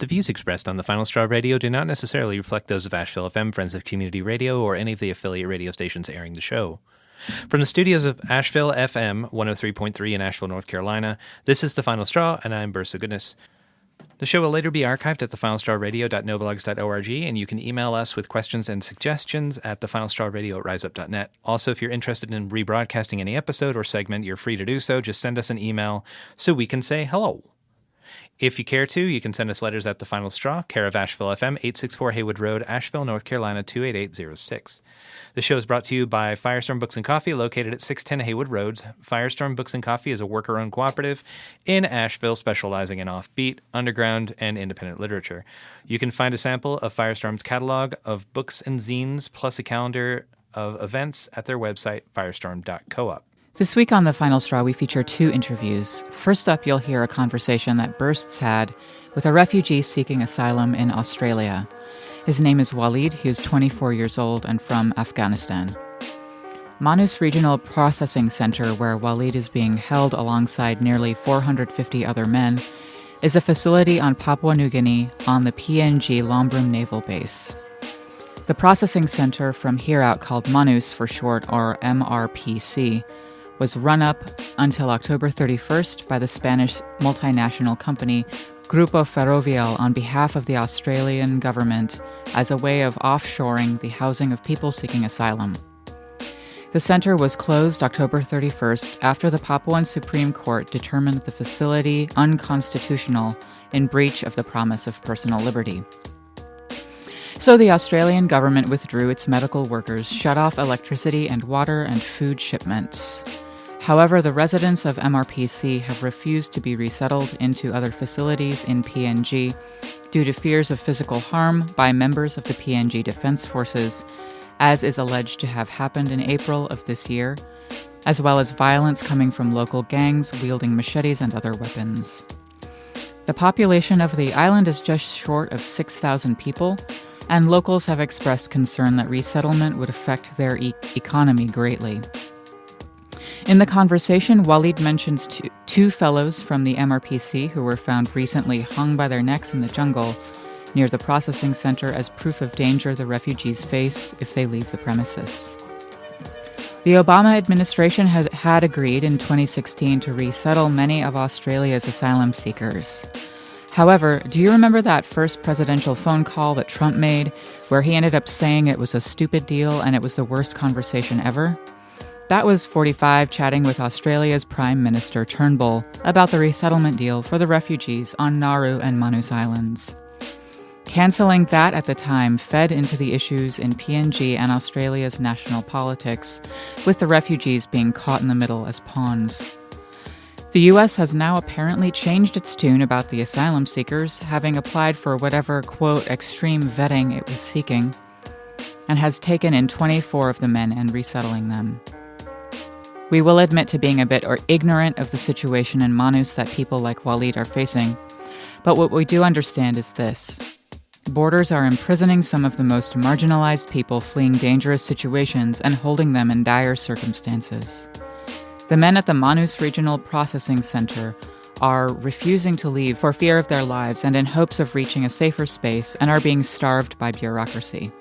The views expressed on the Final Straw Radio do not necessarily reflect those of Asheville FM, Friends of Community Radio, or any of the affiliate radio stations airing the show. From the studios of Asheville FM 103.3 in Asheville, North Carolina, this is The Final Straw, and I'm Bursa Goodness. The show will later be archived at thefinalstrawradio.noblogs.org, and you can email us with questions and suggestions at thefinalstrawradio@riseup.net. Also, if you're interested in rebroadcasting any episode or segment, you're free to do so. Just send us an email so we can say hello. If you care to, you can send us letters at The Final Straw, care of Asheville FM, 864 Haywood Road, Asheville, North Carolina, 28806. The show is brought to you by Firestorm Books and Coffee, located at 610 Haywood Road. Firestorm Books and Coffee is a worker-owned cooperative in Asheville specializing in offbeat, underground, and independent literature. You can find a sample of Firestorm's catalog of books and zines, plus a calendar of events at their website, firestorm.coop. This week on The Final Straw, we feature two interviews. First up, you'll hear a conversation that Bursts had with a refugee seeking asylum in Australia. His name is Walid. He is 24 years old and from Afghanistan. Manus Regional Processing Center, where Walid is being held alongside nearly 450 other men, is a facility on Papua New Guinea on the PNG Lombrum Naval Base. The processing center, from here out called Manus for short, or MRPC, was run up until October 31st by the Spanish multinational company Grupo Ferrovial on behalf of the Australian government as a way of offshoring the housing of people seeking asylum. The center was closed October 31st after the Papuan Supreme Court determined the facility unconstitutional in breach of the promise of personal liberty. So the Australian government withdrew its medical workers, shut off electricity and water and food shipments. However, the residents of MRPC have refused to be resettled into other facilities in PNG due to fears of physical harm by members of the PNG Defence Forces, as is alleged to have happened in April of this year, as well as violence coming from local gangs wielding machetes and other weapons. The population of the island is just short of 6,000 people, and locals have expressed concern that resettlement would affect their economy greatly. In the conversation, Walid mentions two fellows from the MRPC who were found recently hung by their necks in the jungle near the processing center as proof of danger the refugees face if they leave the premises. The Obama administration had agreed in 2016 to resettle many of Australia's asylum seekers. However, do you remember that first presidential phone call that Trump made, where he ended up saying it was a stupid deal and it was the worst conversation ever? That was 45 chatting with Australia's Prime Minister Turnbull about the resettlement deal for the refugees on Nauru and Manus Islands. Cancelling that at the time fed into the issues in PNG and Australia's national politics, with the refugees being caught in the middle as pawns. The U.S. has now apparently changed its tune about the asylum seekers, having applied for whatever, quote, extreme vetting it was seeking, and has taken in 24 of the men and resettling them. We will admit to being a bit ignorant of the situation in Manus that people like Walid are facing, but what we do understand is this. Borders are imprisoning some of the most marginalized people fleeing dangerous situations and holding them in dire circumstances. The men at the Manus Regional Processing Center are refusing to leave for fear of their lives and in hopes of reaching a safer space and are being starved by bureaucracy.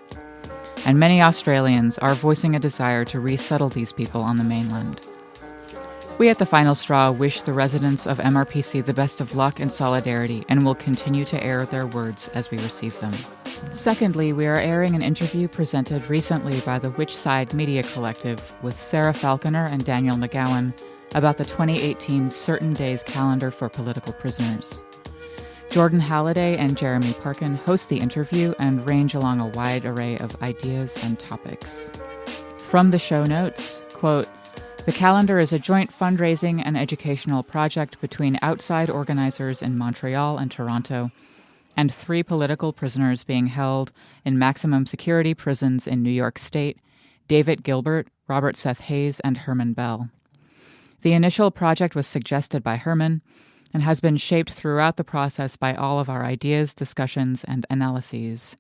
And many Australians are voicing a desire to resettle these people on the mainland. We at The Final Straw wish the residents of MRPC the best of luck and solidarity and will continue to air their words as we receive them. Secondly, we are airing an interview presented recently by the Whichside Media Collective with Sarah Falconer and Daniel McGowan about the 2018 Certain Days calendar for political prisoners. Jordan Halliday and Jeremy Parkin host the interview and range along a wide array of ideas and topics. From the show notes, quote, "The calendar is a joint fundraising and educational project between outside organizers in Montreal and Toronto, and 3 political prisoners being held in maximum security prisons in New York State, David Gilbert, Robert Seth Hayes, and Herman Bell. The initial project was suggested by Herman, and has been shaped throughout the process by all of our ideas, discussions, and analyses.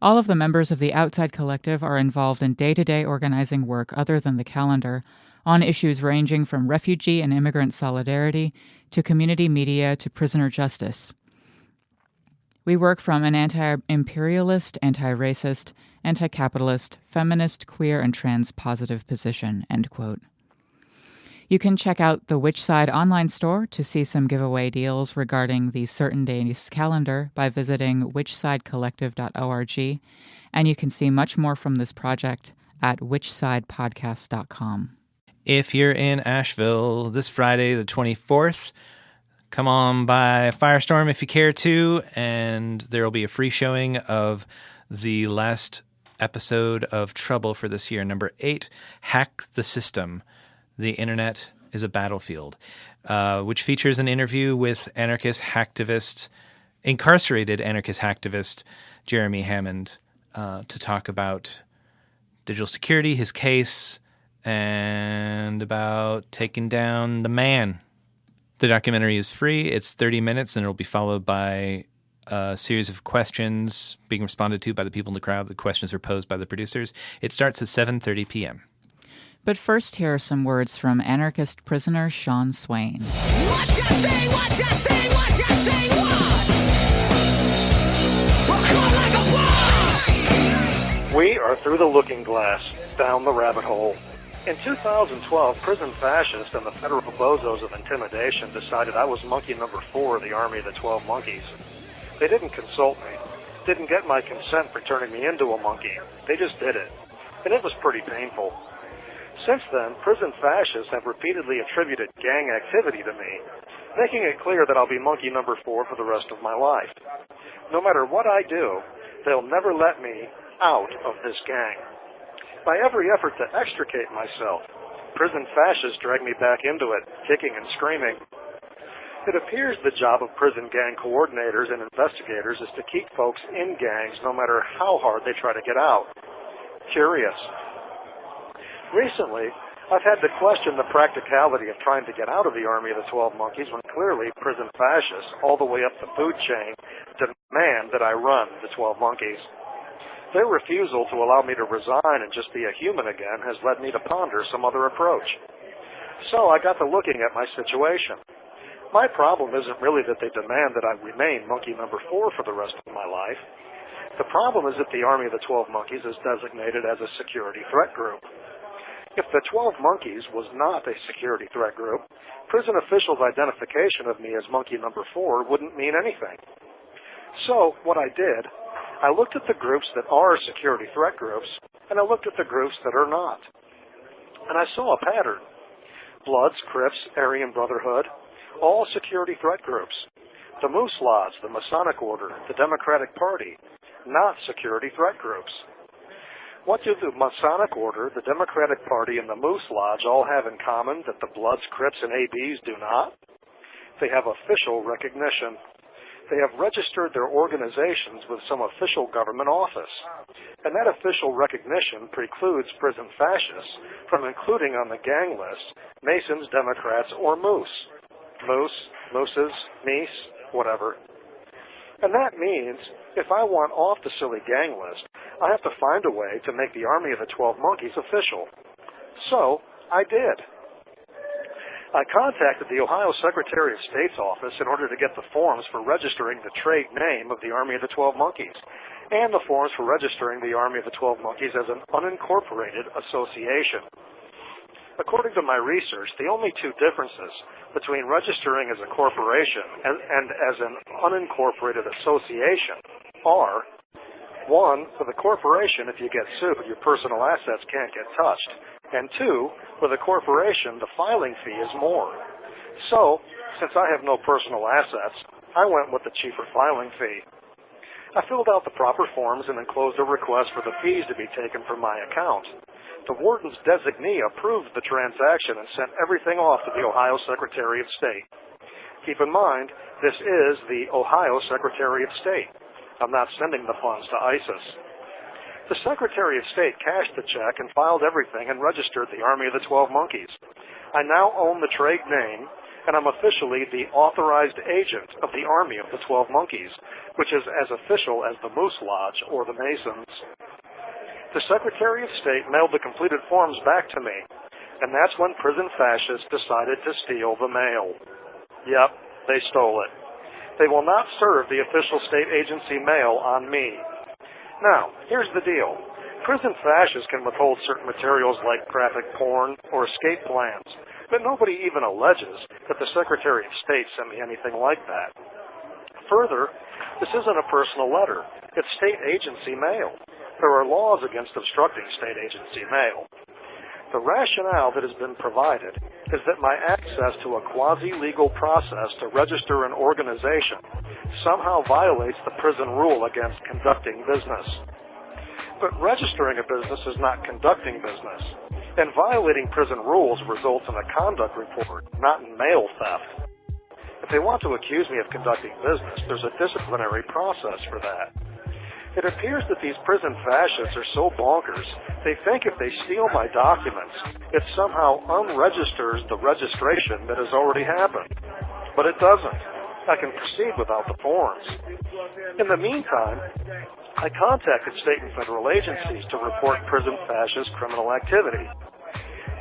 All of the members of the Outside Collective are involved in day-to-day organizing work other than the calendar, on issues ranging from refugee and immigrant solidarity to community media to prisoner justice. We work from an anti-imperialist, anti-racist, anti-capitalist, feminist, queer, and trans-positive position, end quote. You can check out the Which Side online store to see some giveaway deals regarding the Certain Days calendar by visiting whichsidecollective.org, and you can see much more from this project at whichsidepodcast.com. If you're in Asheville this Friday, the 24th, come on by Firestorm if you care to, and there will be a free showing of the last episode of Trouble for this year, number 8, Hack the System. The Internet is a Battlefield, which features an interview with incarcerated anarchist hacktivist Jeremy Hammond to talk about digital security, his case, and about taking down the man. The documentary is free. It's 30 minutes, and it'll be followed by a series of questions being responded to by the people in the crowd. The questions are posed by the producers. It starts at 7:30 p.m. But first, here are some words from anarchist prisoner Shawn Swain. What you say, what you say, what you say, what? We'll come like a wall. We are through the looking glass, down the rabbit hole. In 2012, prison fascists and the federal bozos of intimidation decided I was monkey number 4 of the Army of the 12 Monkeys. They didn't consult me, didn't get my consent for turning me into a monkey. They just did it. And it was pretty painful. Since then, prison fascists have repeatedly attributed gang activity to me, making it clear that I'll be monkey number 4 for the rest of my life. No matter what I do, they'll never let me out of this gang. By every effort to extricate myself, prison fascists drag me back into it, kicking and screaming. It appears the job of prison gang coordinators and investigators is to keep folks in gangs no matter how hard they try to get out. Curious. Recently, I've had to question the practicality of trying to get out of the Army of the 12 Monkeys when clearly prison fascists, all the way up the food chain, demand that I run the 12 Monkeys. Their refusal to allow me to resign and just be a human again has led me to ponder some other approach. So I got to looking at my situation. My problem isn't really that they demand that I remain monkey number 4 for the rest of my life. The problem is that the Army of the 12 Monkeys is designated as a security threat group. If the 12 Monkeys was not a security threat group, prison officials' identification of me as monkey number 4 wouldn't mean anything. So, what I did, I looked at the groups that are security threat groups, and I looked at the groups that are not. And I saw a pattern. Bloods, Crips, Aryan Brotherhood, all security threat groups. The Moose Lodge, the Masonic Order, the Democratic Party, not security threat groups. What do the Masonic Order, the Democratic Party, and the Moose Lodge all have in common that the Bloods, Crips, and ABs do not? They have official recognition. They have registered their organizations with some official government office. And that official recognition precludes prison fascists from including on the gang list Masons, Democrats, or Moose. Moose, Mooses, Meese, whatever. And that means if I want off the silly gang list, I have to find a way to make the Army of the 12 Monkeys official. So, I did. I contacted the Ohio Secretary of State's office in order to get the forms for registering the trade name of the Army of the 12 Monkeys, and the forms for registering the Army of the 12 Monkeys as an unincorporated association. According to my research, the only two differences between registering as a corporation and as an unincorporated association are: 1, for the corporation, if you get sued, your personal assets can't get touched. And 2, for the corporation, the filing fee is more. So, since I have no personal assets, I went with the cheaper filing fee. I filled out the proper forms and enclosed a request for the fees to be taken from my account. The warden's designee approved the transaction and sent everything off to the Ohio Secretary of State. Keep in mind, this is the Ohio Secretary of State. I'm not sending the funds to ISIS. The Secretary of State cashed the check and filed everything and registered the Army of the 12 Monkeys. I now own the trade name, and I'm officially the authorized agent of the Army of the 12 Monkeys, which is as official as the Moose Lodge or the Masons. The Secretary of State mailed the completed forms back to me, and that's when prison fascists decided to steal the mail. Yep, they stole it. They will not serve the official state agency mail on me. Now, here's the deal. Prison fascists can withhold certain materials like graphic porn or escape plans, but nobody even alleges that the Secretary of State sent me anything like that. Further, this isn't a personal letter. It's state agency mail. There are laws against obstructing state agency mail. The rationale that has been provided is that my access to a quasi-legal process to register an organization somehow violates the prison rule against conducting business. But registering a business is not conducting business, and violating prison rules results in a conduct report, not in mail theft. If they want to accuse me of conducting business, there's a disciplinary process for that. It appears that these prison fascists are so bonkers, they think if they steal my documents, it somehow unregisters the registration that has already happened. But it doesn't. I can proceed without the forms. In the meantime, I contacted state and federal agencies to report prison fascist criminal activity.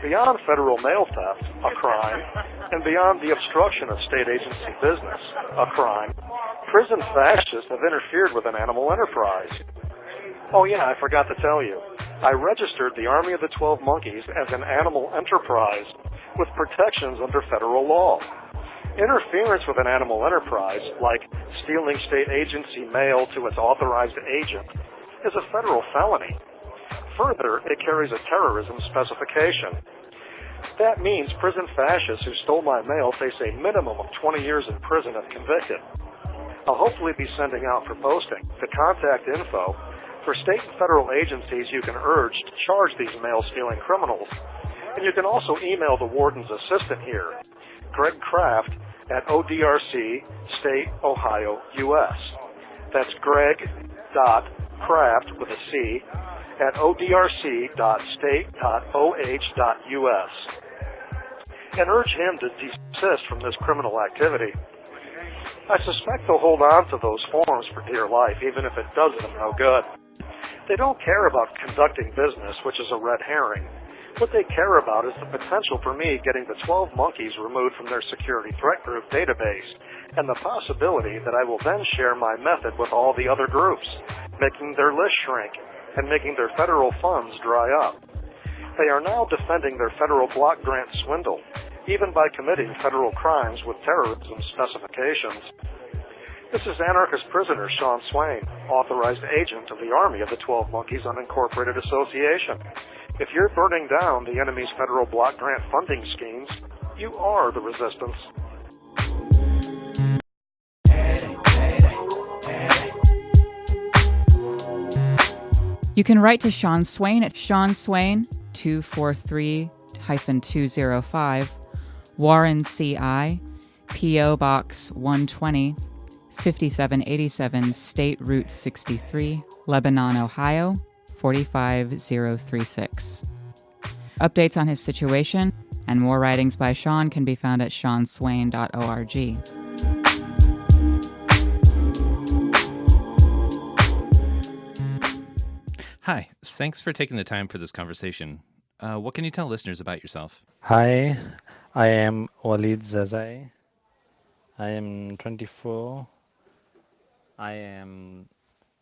Beyond federal mail theft, a crime, and beyond the obstruction of state agency business, a crime, prison fascists have interfered with an animal enterprise. Oh yeah, I forgot to tell you. I registered the Army of the 12 Monkeys as an animal enterprise with protections under federal law. Interference with an animal enterprise, like stealing state agency mail to its authorized agent, is a federal felony. Further, it carries a terrorism specification. That means prison fascists who stole my mail face a minimum of 20 years in prison if convicted. I'll hopefully be sending out for posting the contact info for state and federal agencies you can urge to charge these mail-stealing criminals. And you can also email the warden's assistant here, Greg Kraft at ODRC, State, Ohio, U.S. That's greg.kraft with a C at odrc.state.oh.us. And urge him to desist from this criminal activity. I suspect they'll hold on to those forms for dear life, even if it does them no good. They don't care about conducting business, which is a red herring. What they care about is the potential for me getting the 12 monkeys removed from their security threat group database, and the possibility that I will then share my method with all the other groups, making their list shrink and making their federal funds dry up. They are now defending their federal block grant swindle, even by committing federal crimes with terrorism specifications. This is anarchist prisoner Shawn Swain, authorized agent of the Army of the 12 Monkeys Unincorporated Association. If you're burning down the enemy's federal block grant funding schemes, you are the resistance. You can write to Shawn Swain at Shawn Swain 243-205, Warren CI, P.O. Box 120, 5787 State Route 63, Lebanon, Ohio 45036. Updates on his situation and more writings by Shawn can be found at shawnswain.org. Hi, thanks for taking the time for this conversation. What can you tell listeners about yourself? Hi, I am Walid Zazai. I am 24. I am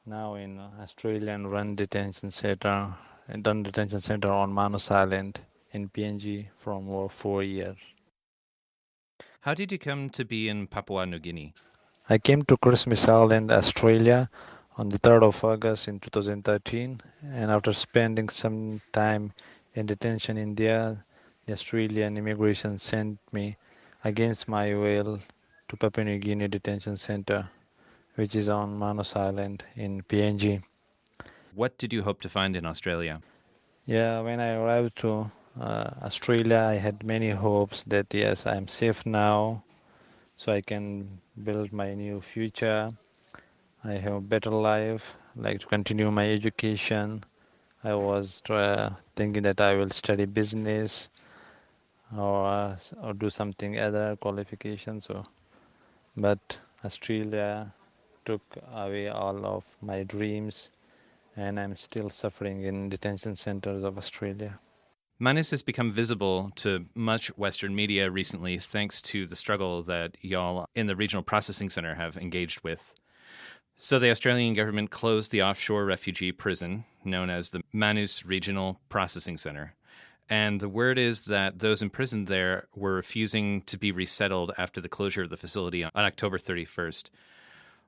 now in Australian run detention center on Manus Island in PNG from over 4 years. How did you come to be in Papua New Guinea? I came to Christmas Island, Australia on the 3rd of August in 2013, and after spending some time in detention in there, the Australian immigration sent me against my will to Papua New Guinea Detention Center, which is on Manus Island in PNG. What did you hope to find in Australia? Yeah, when I arrived to Australia, I had many hopes that yes, I'm safe now, so I can build my new future. I have a better life, like to continue my education. I was thinking that I will study business or do something other qualifications. But Australia took away all of my dreams, and I'm still suffering in detention centers of Australia. Manus has become visible to much Western media recently thanks to the struggle that y'all in the Regional Processing Center have engaged with. So the Australian government closed the offshore refugee prison known as the Manus Regional Processing Center. And the word is that those imprisoned there were refusing to be resettled after the closure of the facility on October 31st.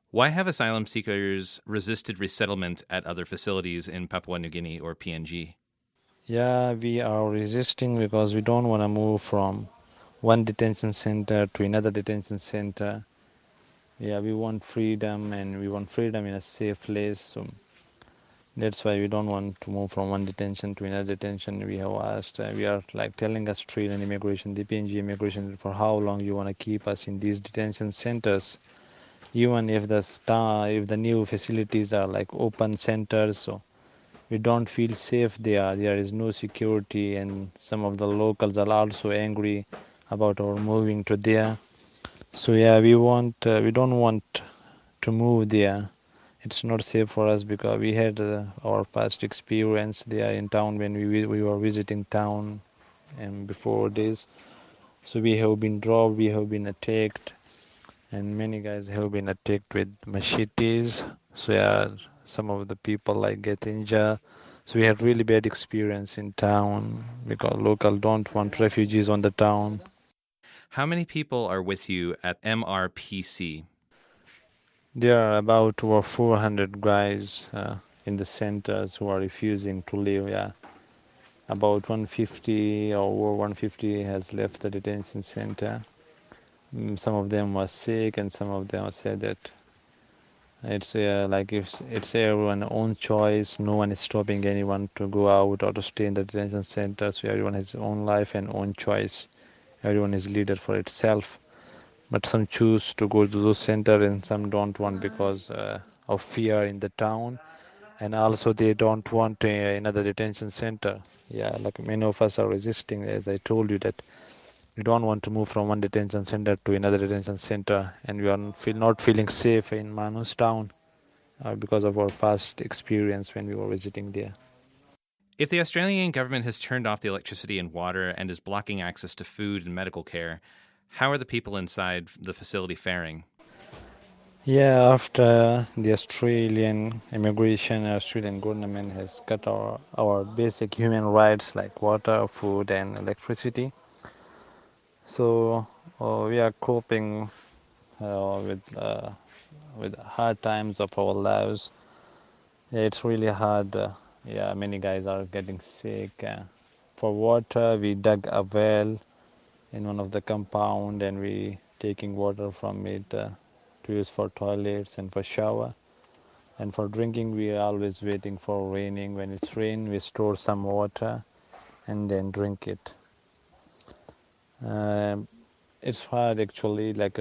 Why have asylum seekers resisted resettlement at other facilities in Papua New Guinea or PNG? Yeah, we are resisting because we don't want to move from one detention center to another detention center. Yeah, we want freedom, and we want freedom in a safe place. So that's why we don't want to move from one detention to another detention. We have asked, we are like telling Australian immigration, the PNG immigration, for how long you want to keep us in these detention centers, even if the new facilities are like open centers. So we don't feel safe there. There is no security, and some of the locals are also angry about our moving to there. So yeah, we don't want to move there. It's not safe for us because we had our past experience there in town when we were visiting town, and before this. So we have been robbed, we have been attacked, and many guys have been attacked with machetes. So yeah, some of the people like get injured. So we had really bad experience in town because local don't want refugees on the town. How many people are with you at MRPC? There are about over 400 guys in the centers who are refusing to leave. Yeah, about 150 or over 150 has left the detention center. Some of them were sick, and some of them said that it's like if it's everyone's own choice. No one is stopping anyone to go out or to stay in the detention center. So everyone has his own life and own choice. Everyone is leader for itself. But some choose to go to those center, and some don't want because of fear in the town, and also they don't want another detention center. Yeah, like many of us are resisting, as I told you, that we don't want to move from one detention center to another detention center, and we are not feeling safe in Manus town because of our past experience when we were visiting there. If the Australian government has turned off the electricity and water and is blocking access to food and medical care, how are the people inside the facility faring? Yeah, after the Australian immigration, Australian government has cut our basic human rights like water, food, and electricity. So we are coping with hard times of our lives. Yeah, it's really hard. Yeah, many guys are getting sick. For water, we dug a well in one of the compound, and we taking water from it to use for toilets and for shower. And for drinking, we are always waiting for raining. When it's rain, we store some water and then drink it. Um it's hard actually. Like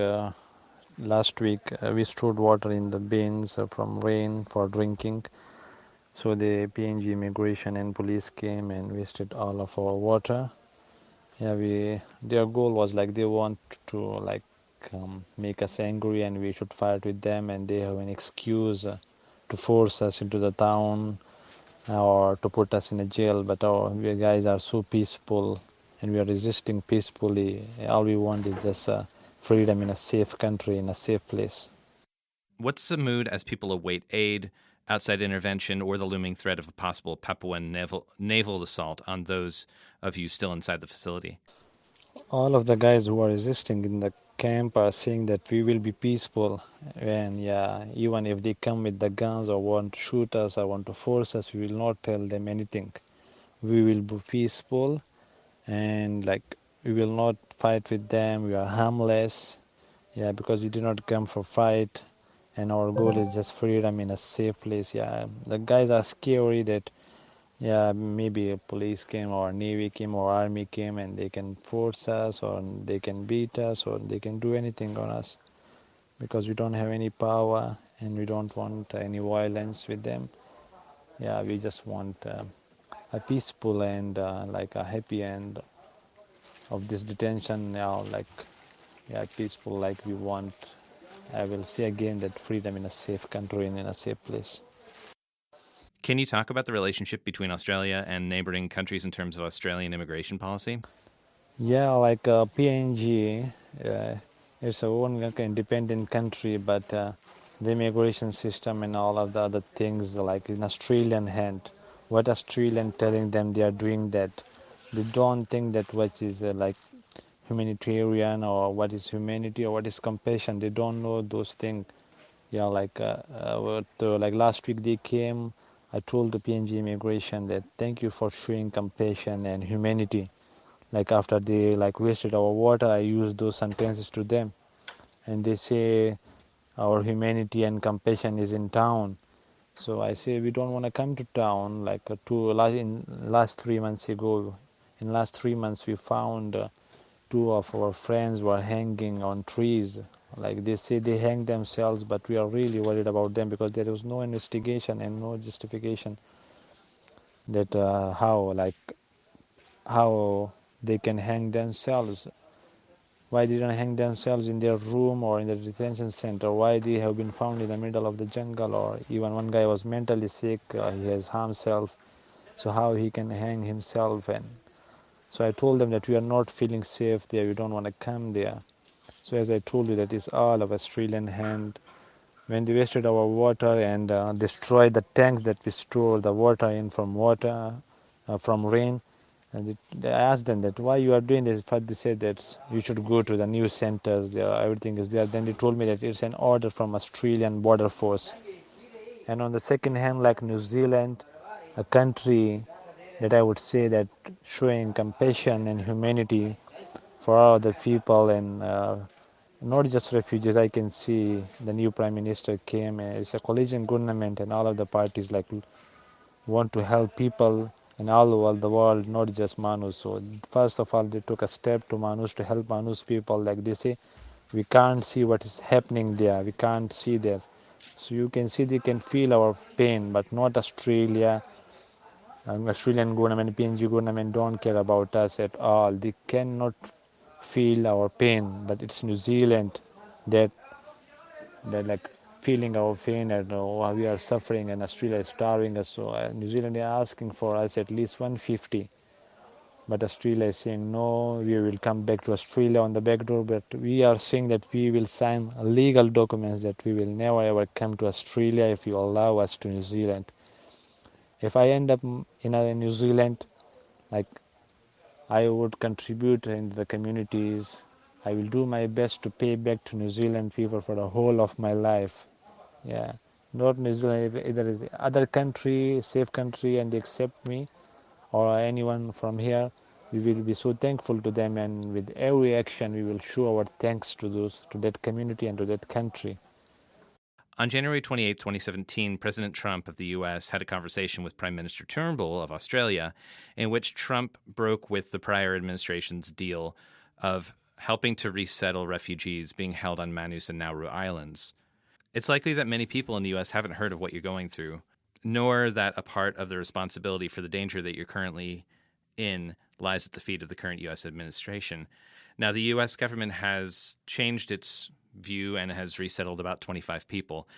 last week, we stored water in the bins from rain for drinking. So the PNG immigration and police came and wasted all of our water. Yeah, their goal was like they want to like make us angry and we should fight with them, and they have an excuse to force us into the town or to put us in a jail. But we guys are so peaceful, and we are resisting peacefully. All we want is just freedom in a safe country, in a safe place. What's the mood as people await aid, outside intervention, or the looming threat of a possible Papuan naval assault on those of you still inside the facility? All of the guys who are resisting in the camp are saying that we will be peaceful, and yeah, even if they come with the guns or want to shoot us or want to force us, we will not tell them anything. We will be peaceful, and like we will not fight with them. We are harmless, yeah, because we do not come for fight, and our goal is just freedom in a safe place. Yeah, the guys are scary that yeah, maybe a police came or navy came or army came and they can force us or they can beat us or they can do anything on us, because we don't have any power and we don't want any violence with them. Yeah, we just want a peaceful and like a happy end of this detention now, like yeah, peaceful, like we want. I will say again that freedom in a safe country and in a safe place. Can you talk about the relationship between Australia and neighboring countries in terms of Australian immigration policy? Yeah, like PNG, it's a own like independent country, but the immigration system and all of the other things like in Australian hand. What Australian telling them they are doing that. They don't think that what is like humanitarian or what is humanity or what is compassion. They don't know those things. Yeah, like last week they came. I told the PNG immigration that thank you for showing compassion and humanity. Like after they like wasted our water, I used those sentences to them, and they say our humanity and compassion is in town. So I say we don't want to come to town. Like in last 3 months ago, in last 3 months we found two of our friends were hanging on trees. Like they say they hang themselves, but we are really worried about them because there was no investigation and no justification that how they can hang themselves. Why they didn't hang themselves in their room or in the detention center? Why they have been found in the middle of the jungle? Or even one guy was mentally sick, he has harmed himself, so how he can hang himself? And so I told them that we are not feeling safe there, we don't want to come there. So as I told you, that is all of Australian hand. When they wasted our water and destroyed the tanks that we store the water in from from rain, and I asked them that why you are doing this. First they said that you should go to the new centers, there everything is there. Then they told me that it's an order from Australian border force. And on the second hand, like New Zealand, a country that I would say that showing compassion and humanity for all other people and not just refugees. I can see the new prime minister came. It's a coalition government, and all of the parties like want to help people in all over the world, not just Manus. So first of all, they took a step to Manus to help Manus people. Like they say, we can't see what is happening there. We can't see that. So you can see they can feel our pain, but not Australia. Australian government, PNG government don't care about us at all. They cannot feel our pain, but it's New Zealand that like feeling our pain and we are suffering, and Australia is starving us. So New Zealand is asking for us at least 150, but Australia is saying no, we will come back to Australia on the back door. But we are saying that we will sign legal documents that we will never ever come to Australia if you allow us to New Zealand. If I end up in New Zealand, like I would contribute in the communities. I will do my best to pay back to New Zealand people for the whole of my life. Yeah, not New Zealand, either is other country, safe country, and they accept me or anyone from here. We will be so thankful to them, and with every action, we will show our thanks to that community and to that country. On January 28, 2017, President Trump of the U.S. had a conversation with Prime Minister Turnbull of Australia, in which Trump broke with the prior administration's deal of helping to resettle refugees being held on Manus and Nauru Islands. It's likely that many people in the U.S. haven't heard of what you're going through, nor that a part of the responsibility for the danger that you're currently in lies at the feet of the current U.S. administration. Now, the U.S. government has changed its view and has resettled about 25 people.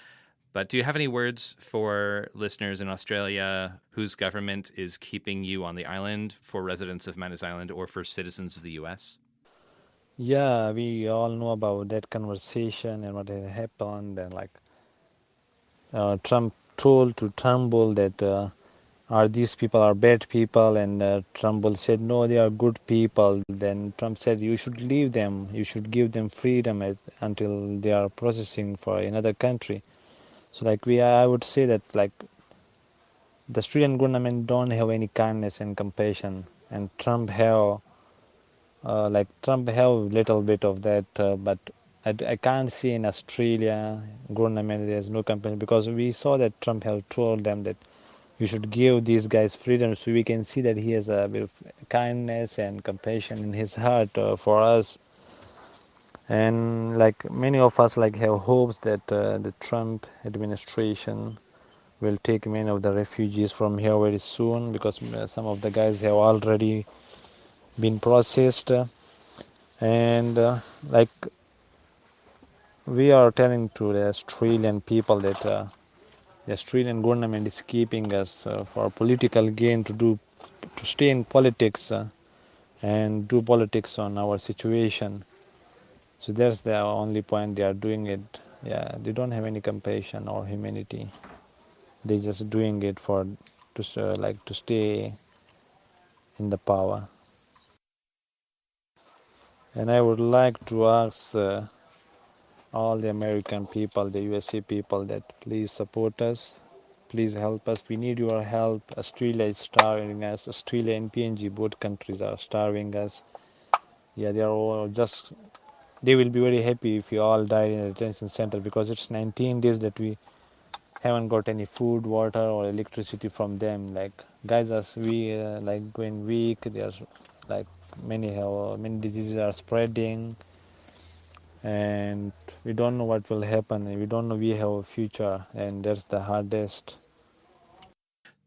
But do you have any words for listeners in Australia whose government is keeping you on the island, for residents of Manus Island, or for citizens of the U.S.? Yeah, we all know about that conversation and what had happened, and like Trump told to Turnbull that are these people are bad people, and Turnbull said no, they are good people. Then Trump said you should leave them, you should give them freedom until they are processing for another country. So like I would say that like the Australian government don't have any kindness and compassion, and Trump have little bit of that, but I can't see in Australia government there's no compassion, because we saw that Trump have told them that we should give these guys freedom. So we can see that he has a bit of kindness and compassion in his heart for us. And like many of us like have hopes that the Trump administration will take many of the refugees from here very soon, because some of the guys have already been processed. And we are telling to the Australian people that The Australian government is keeping us for political gain to stay in politics and do politics on our situation. So that's the only point they are doing it. Yeah, they don't have any compassion or humanity. They just doing it for to stay in the power. And I would like to ask all the American people, the USA people, that please support us, please help us. We need your help. Australia is starving us. Australia and PNG, both countries are starving us. Yeah, they are all just. They will be very happy if you all died in a detention center, because it's 19 days that we haven't got any food, water, or electricity from them. Like guys, as we like going weak. There's like many diseases are spreading, and we don't know what will happen. We don't know we have a future, and that's the hardest.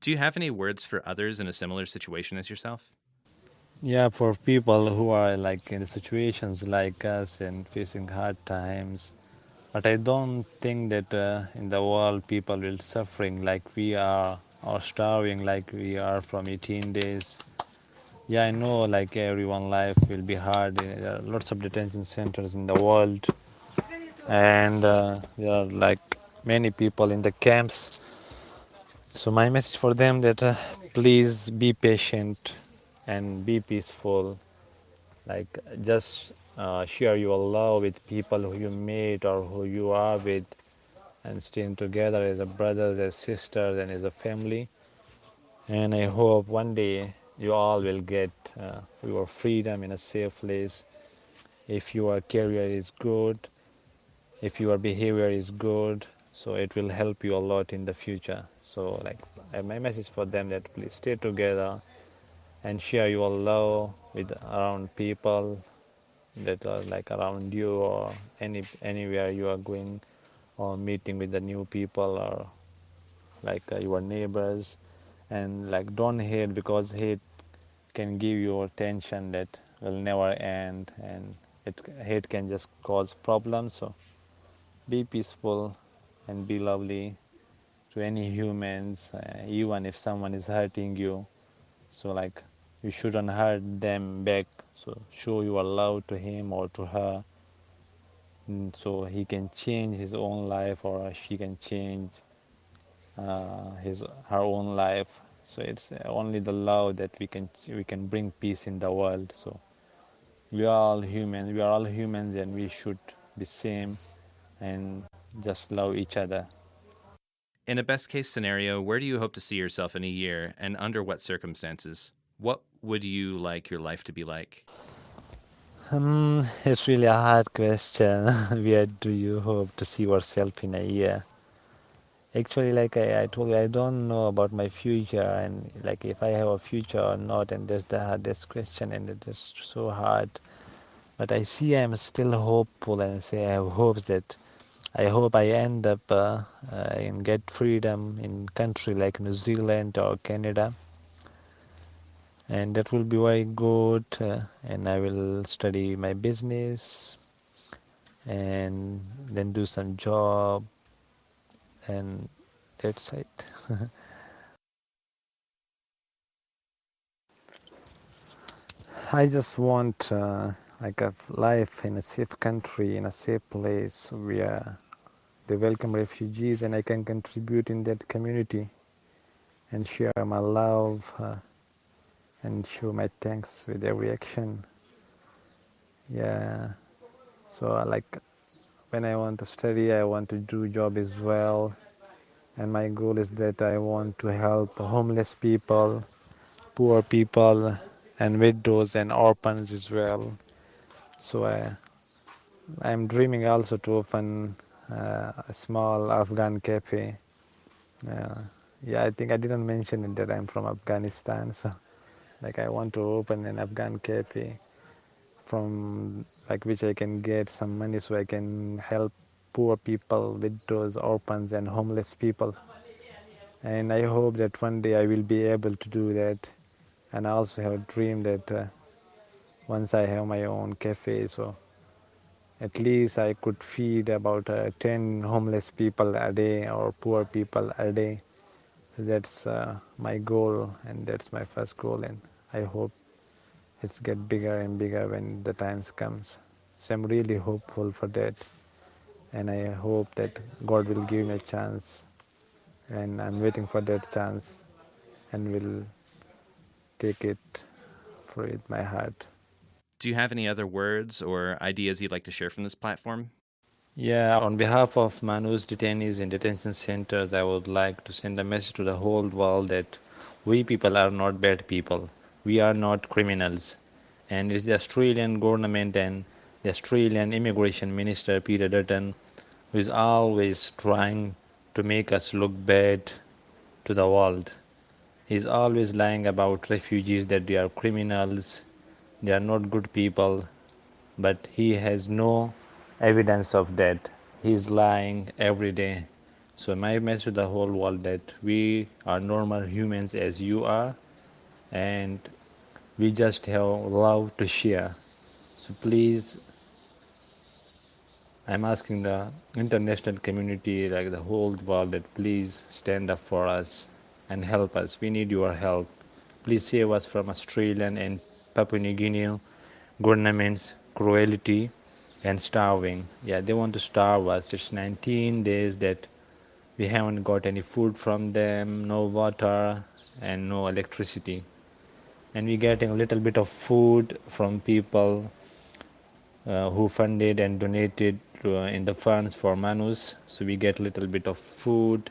Do you have any words for others in a similar situation as yourself? Yeah, for people who are like in situations like us and facing hard times, but I don't think that in the world people will suffering like we are, or starving like we are from 18 days. Yeah, I know like everyone life will be hard. There are lots of detention centers in the world, and there are like many people in the camps. So my message for them that please be patient and be peaceful. Like just share your love with people who you meet or who you are with, and staying together as a brothers, as sisters, and as a family. And I hope one day you all will get your freedom in a safe place. If your career is good, if your behavior is good, so it will help you a lot in the future. So like my message for them that please stay together and share your love with around people that are like around you, or anywhere you are going, or meeting with the new people, or like your neighbors. And like don't hate, because hate can give you tension that will never end, and hate can just cause problems. So be peaceful and be lovely to any humans, even if someone is hurting you. So like you shouldn't hurt them back. So show your love to him or to her, so he can change his own life, or she can change her own life. So it's only the love that we can bring peace in the world. So we are all human. We are all humans, and we should be same and just love each other. In a best case scenario, where do you hope to see yourself in a year, and under what circumstances? What would you like your life to be like? It's really a hard question. Where do you hope to see yourself in a year? Actually, like I told you, I don't know about my future, and like if I have a future or not, and that's the hardest question, and it is so hard. But I see I'm still hopeful, and say I have hopes that I hope I end up and get freedom in country like New Zealand or Canada, and that will be very good. And I will study my business and then do some job, and that's it. I just want like a life in a safe country, in a safe place where they welcome refugees, and I can contribute in that community and share my love and show my thanks with every action. Yeah. So like when I want to study, I want to do job as well, and my goal is that I want to help homeless people, poor people, and widows and orphans as well. So I'm dreaming also to open a small Afghan cafe. Uh, yeah, I think I didn't mention it that I'm from Afghanistan. So like I want to open an Afghan cafe from like which I can get some money so I can help poor people, widows, orphans, and homeless people. And I hope that one day I will be able to do that. And I also have a dream that once I have my own cafe, so at least I could feed about 10 homeless people a day or poor people a day. That's my goal, and that's my first goal, and I hope it's get bigger and bigger when the times comes. So I'm really hopeful for that, and I hope that God will give me a chance, and I'm waiting for that chance, and will take it with my heart. Do you have any other words or ideas you'd like to share from this platform? Yeah, on behalf of Manus detainees in detention centers, I would like to send a message to the whole world that we people are not bad people. We are not criminals. And it's the Australian government and the Australian Immigration Minister, Peter Dutton, who is always trying to make us look bad to the world. He's always lying about refugees, that they are criminals, they are not good people, but he has no evidence of that. He's lying every day. So my message to the whole world that we are normal humans as you are, and we just have love to share. So please, I'm asking the international community, like the whole world, that please stand up for us and help us. We need your help. Please save us from Australian and Papua New Guinea government's cruelty and starving. Yeah, they want to starve us. It's 19 days that we haven't got any food from them, no water and no electricity. And we're getting a little bit of food from people who funded and donated in the funds for Manus. So we get a little bit of food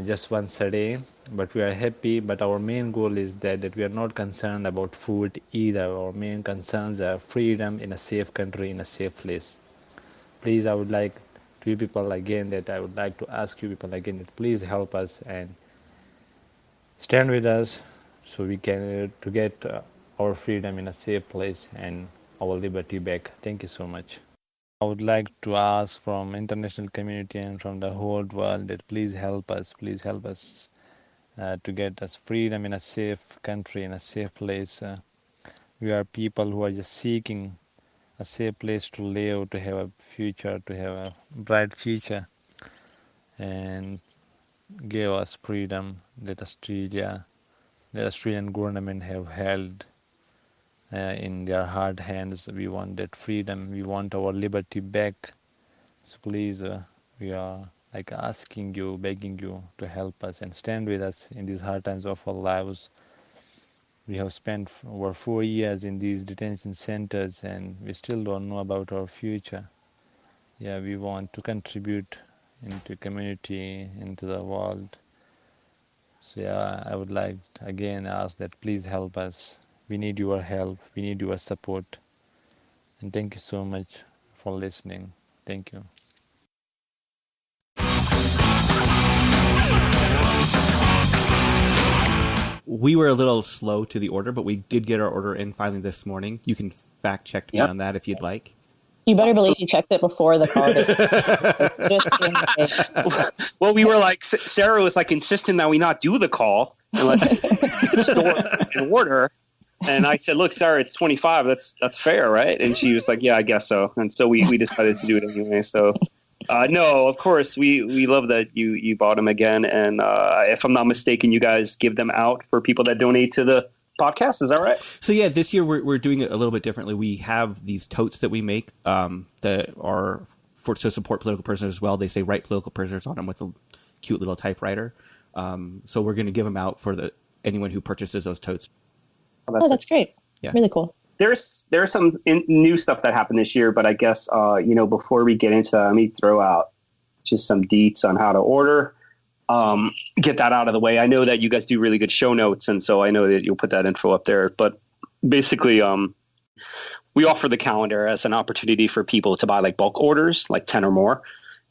just once a day, but we are happy. But our main goal is that we are not concerned about food either. Our main concerns are freedom in a safe country, in a safe place. Please, I would like to you people again, that I would like to ask you people again that please help us and stand with us, so we can to get our freedom in a safe place and our liberty back. Thank you so much. I would like to ask from international community and from the whole world that please help us to get us freedom in a safe country, in a safe place. We are people who are just seeking a safe place to live, to have a future, to have a bright future, and give us freedom that the Australian government have held in their hard hands. We want that freedom. We want our liberty back. So please, we are like asking you, begging you to help us and stand with us in these hard times of our lives. We have spent over 4 years in these detention centers, and we still don't know about our future. Yeah, we want to contribute into community, into the world. So yeah, I would like to again ask that please help us. We need your help. We need your support. And thank you so much for listening. Thank you. We were a little slow to the order, but we did get our order in finally this morning. You can fact check me on that if you'd like. You better believe he checked it before the call. Just in case. Well, we were like, Sarah was like insisting that we not do the call unless the store in order. And I said, look, Sarah, it's 25. That's fair, right? And she was like, yeah, I guess so. And so we decided to do it anyway. So no, of course, we love that you bought them again. And if I'm not mistaken, you guys give them out for people that donate to the podcast. Is that right? So yeah, this year we're doing it a little bit differently. We have these totes that we make that are to support political prisoners as well. They say "Write political prisoners" on them with a cute little typewriter. So we're going to give them out for anyone who purchases those totes. Oh, that's great. Yeah. Really cool. There's some new stuff that happened this year, but I guess before we get into that, let me throw out just some deets on how to order. Get that out of the way. I know that you guys do really good show notes, and so I know that you'll put that info up there. But basically, we offer the calendar as an opportunity for people to buy like bulk orders, like 10 or more.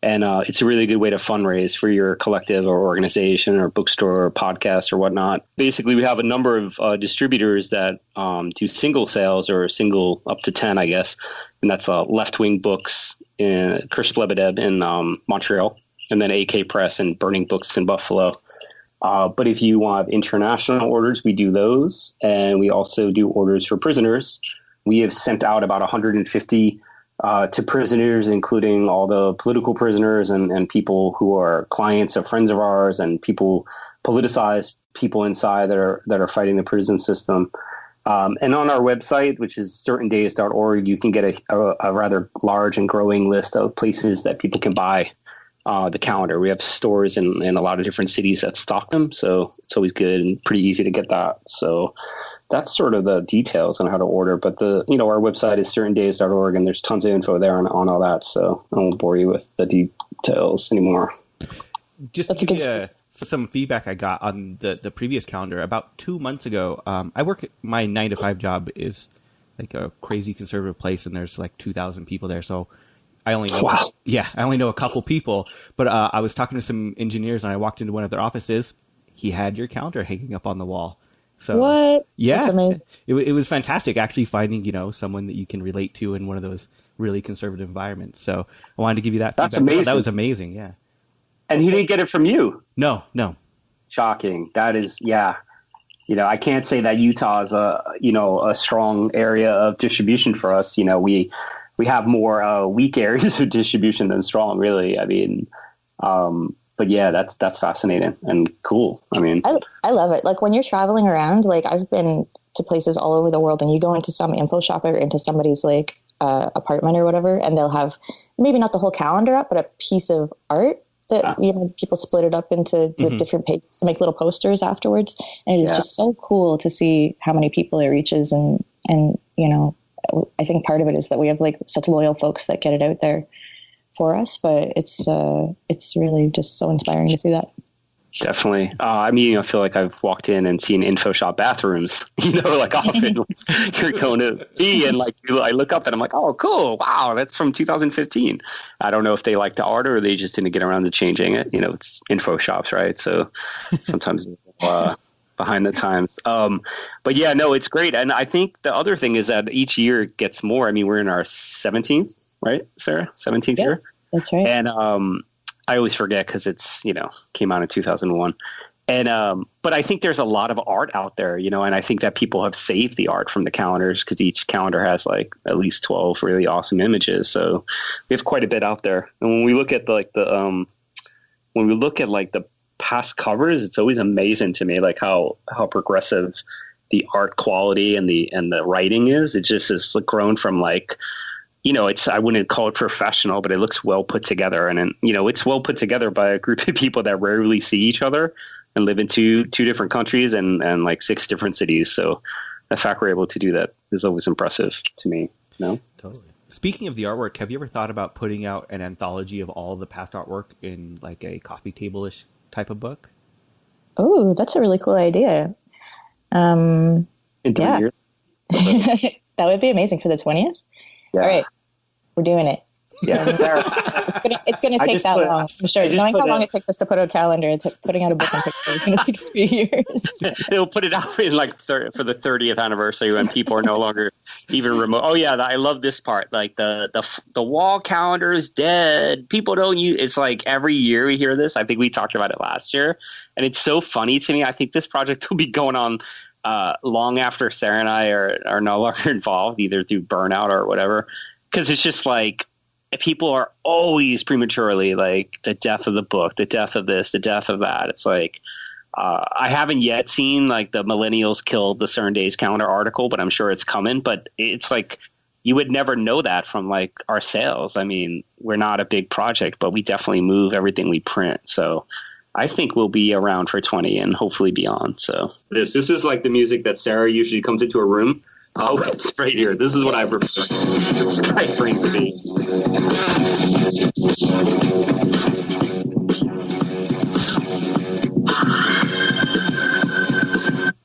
And it's a really good way to fundraise for your collective or organization or bookstore or podcast or whatnot. Basically, we have a number of distributors that do single sales or single up to 10, I guess. And that's Left Wing Books in Kirschblebedeb in Montreal, and then AK Press and Burning Books in Buffalo. But if you want international orders, we do those. And we also do orders for prisoners. We have sent out about 150 to prisoners, including all the political prisoners and people who are clients or friends of ours, and people, politicized people inside that are fighting the prison system. And on our website, which is certaindays.org, you can get a rather large and growing list of places that people can buy the calendar. We have stores in a lot of different cities that stock them, so it's always good and pretty easy to get that. So that's sort of the details on how to order. But our website is certaindays.org, and there's tons of info there on all that. So I won't bore you with the details anymore. Just to give you some feedback I got on the previous calendar about 2 months ago. My 9-to-5 job is like a crazy conservative place, and there's like 2,000 people there. So I only know a couple people. But I was talking to some engineers, and I walked into one of their offices. He had your calendar hanging up on the wall. So, what? Yeah, that's amazing. It was fantastic actually finding someone that you can relate to in one of those really conservative environments. So I wanted to give you that feedback. That's amazing. That was amazing. Yeah. And he didn't get it from you? No. Shocking. That is, yeah. I can't say that Utah is a strong area of distribution for us. We have more weak areas of distribution than strong, really. I mean, but yeah, that's fascinating and cool. I mean, I love it. Like when you're traveling around, like I've been to places all over the world, and you go into some info shop or into somebody's like apartment or whatever, and they'll have maybe not the whole calendar up, but a piece of art that people split it up into the different pages to make little posters afterwards. And it is just so cool to see how many people it reaches. And I think part of it is that we have like such loyal folks that get it out there for us, but it's really just so inspiring to see that. Definitely. I feel like I've walked in and seen info shop bathrooms, like often you're going to be, and like I look up and I'm like, oh, cool. Wow. That's from 2015. I don't know if they like the art or they just didn't get around to changing it. It's info shops, right? So sometimes behind the times. But yeah, no, it's great. And I think the other thing is that each year it gets more. I mean, we're in our 17th, right, Sarah? 17th year? That's right. And I always forget because it's, came out in 2001. And, but I think there's a lot of art out there, and I think that people have saved the art from the calendars because each calendar has like at least 12 really awesome images. So we have quite a bit out there. And when we look at the past covers, it's always amazing to me, like how progressive the art quality and the writing is. It just is grown from like, I wouldn't call it professional, but it looks well put together. And it's well put together by a group of people that rarely see each other and live in two different countries and like 6 different cities. So the fact we're able to do that is always impressive to me. Totally. Speaking of the artwork, have you ever thought about putting out an anthology of all the past artwork in like a coffee table-ish type of book? Oh, that's a really cool idea. In 3 years? That would be amazing for the 20th. Yeah. All right, we're doing it. Yeah, it's gonna take that long. I'm sure. Knowing how long it takes us to put out a calendar, putting out a book and pictures is gonna take 3 years. They'll put it out in like for the 30th anniversary when people are no longer even remote. Oh yeah, I love this part. Like the wall calendar is dead. People don't use. It's like every year we hear this. I think we talked about it last year, and it's so funny to me. I think this project will be going on long after Sarah and I are no longer involved, either through burnout or whatever, because it's just like people are always prematurely like the death of the book, the death of this, the death of that. It's like I haven't yet seen like the millennials killed the CERN Days calendar article, but I'm sure it's coming. But it's like you would never know that from like our sales. I mean, we're not a big project, but we definitely move everything we print. So I think we'll be around for 20 and hopefully beyond. So this is like the music that Sarah usually comes into a room. Oh, right here. This is what I prefer. I bring to me.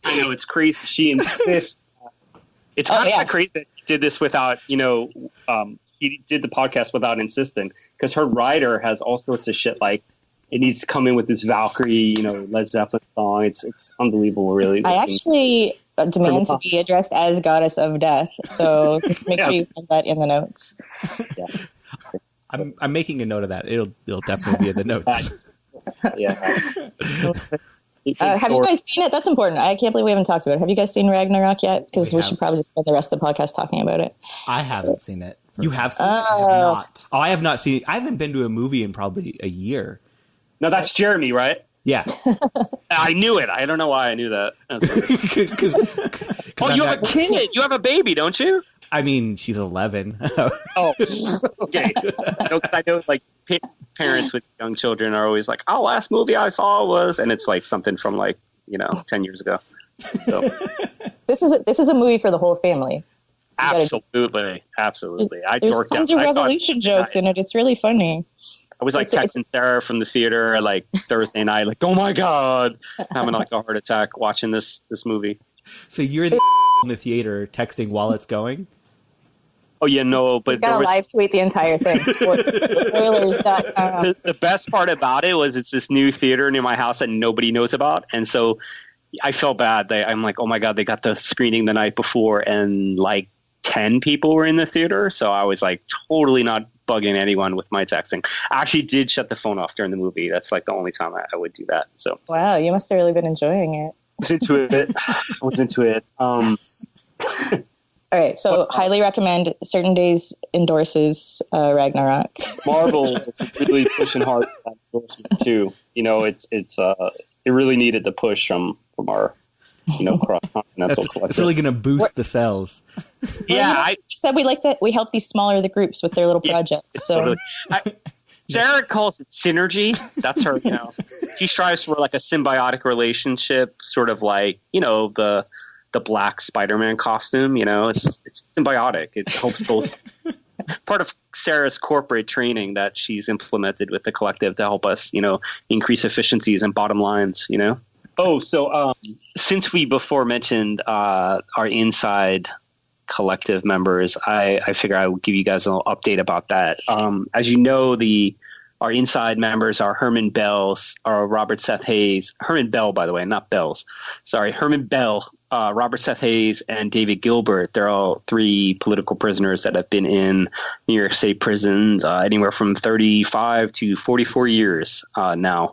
I know it's crazy. She insists. It's kind of crazy that she did this without, she did the podcast without insisting, because her writer has all sorts of shit like, it needs to come in with this Valkyrie, Led Zeppelin song. It's unbelievable, really. I actually demand to be addressed as Goddess of Death, so just make sure you put that in the notes. Yeah. I'm making a note of that. It'll definitely be in the notes. Yeah. Have you guys seen it? That's important. I can't believe we haven't talked about it. Have you guys seen Ragnarok yet? Because we should probably just spend the rest of the podcast talking about it. I haven't seen it. You have seen it? I have not. Oh, I have not seen it. I haven't been to a movie in probably a year. No, that's Jeremy, right? Yeah. I knew it. I don't know why I knew that. Oh, you have a kid. You have a baby, don't you? I mean, she's 11. Oh, okay. I know, like, parents with young children are always like, "Oh, last movie I saw was," and it's like something from like 10 years ago. So. This is a movie for the whole family. Absolutely. There's tons of Revolution jokes in it. It's really funny. I was like texting Sarah from the theater like Thursday night, like, "Oh my god," having like a heart attack watching this movie. So you're in the theater texting while it's going? Oh yeah, no, but he's got to live tweet the entire thing. Spoilers. The best part about it was it's this new theater near my house that nobody knows about, and so I felt bad. I'm like, oh my god, they got the screening the night before, and like 10 people were in the theater, so I was like totally not bugging anyone with my texting. I actually did shut the phone off during the movie. That's like the only time I would do that. So wow, you must have really been enjoying it. I was into it. All right, so highly recommend. Certain Days endorses Ragnarok. Marvel is really pushing hard for that endorsement too. It really needed the push from our cross-continental collective. It's really going to boost the sales. Yeah, I said we help these smaller the groups with their little projects. So Sarah calls it synergy. That's her. She strives for like a symbiotic relationship, sort of like the black Spider-Man costume. It's symbiotic. It helps both. Part of Sarah's corporate training that she's implemented with the collective to help us, increase efficiencies and bottom lines. Oh, so since we before mentioned our inside collective members, I figure I will give you guys an update about that. As you know, our inside members are Herman Bells, or Robert Seth Hayes. Herman Bell, by the way, not Bells. Sorry, Herman Bell, Robert Seth Hayes, and David Gilbert. They're all 3 political prisoners that have been in New York State prisons anywhere from 35 to 44 years now.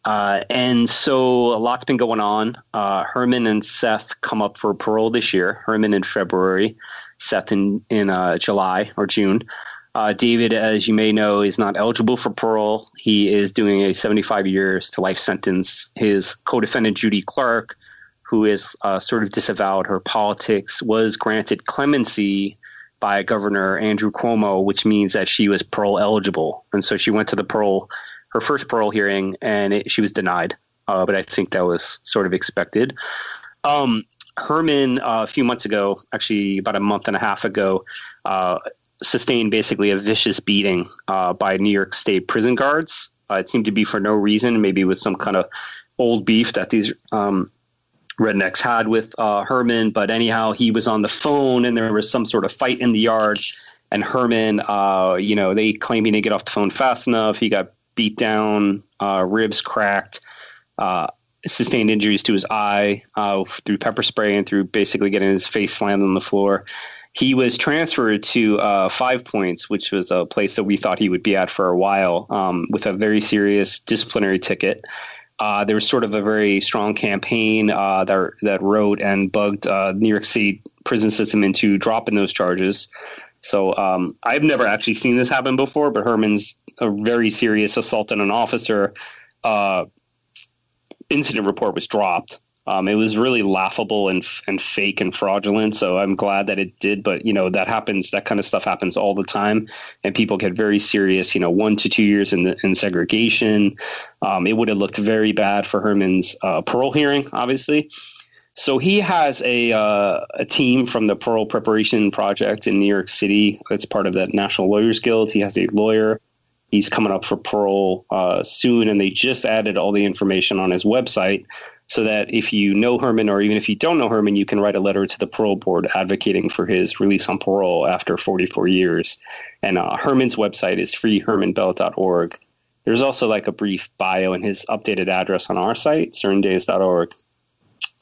And so a lot's been going on. Herman and Seth come up for parole this year. Herman in February, Seth in July or June. David, as you may know, is not eligible for parole. He is doing a 75 years to life sentence. His co-defendant, Judy Clark, who is sort of disavowed her politics, was granted clemency by Governor Andrew Cuomo, which means that she was parole eligible. And so she went to her first parole hearing, and she was denied. But I think that was sort of expected. Herman, a few months ago, actually about a month and a half ago, sustained basically a vicious beating by New York State prison guards. It seemed to be for no reason, maybe with some kind of old beef that these rednecks had with Herman. But anyhow, he was on the phone and there was some sort of fight in the yard. And Herman, they claimed he didn't get off the phone fast enough. He got beat down, ribs cracked, sustained injuries to his eye through pepper spray and through basically getting his face slammed on the floor. He was transferred to 5 Points, which was a place that we thought he would be at for a while, with a very serious disciplinary ticket. There was sort of a very strong campaign that wrote and bugged New York State prison system into dropping those charges. So I've never actually seen this happen before, but Herman's a very serious assault on an officer incident report was dropped. It was really laughable and fake and fraudulent. So I'm glad that it did. But, that happens. That kind of stuff happens all the time. And people get very serious, 1 to 2 years in segregation. It would have looked very bad for Herman's parole hearing, obviously. So he has a team from the Parole Preparation Project in New York City. It's part of that National Lawyers Guild. He has a lawyer. He's coming up for parole soon. And they just added all the information on his website, so that if you know Herman, or even if you don't know Herman, you can write a letter to the parole board advocating for his release on parole after 44 years. And Herman's website is freehermanbell.org. There's also like a brief bio and his updated address on our site, certaindays.org.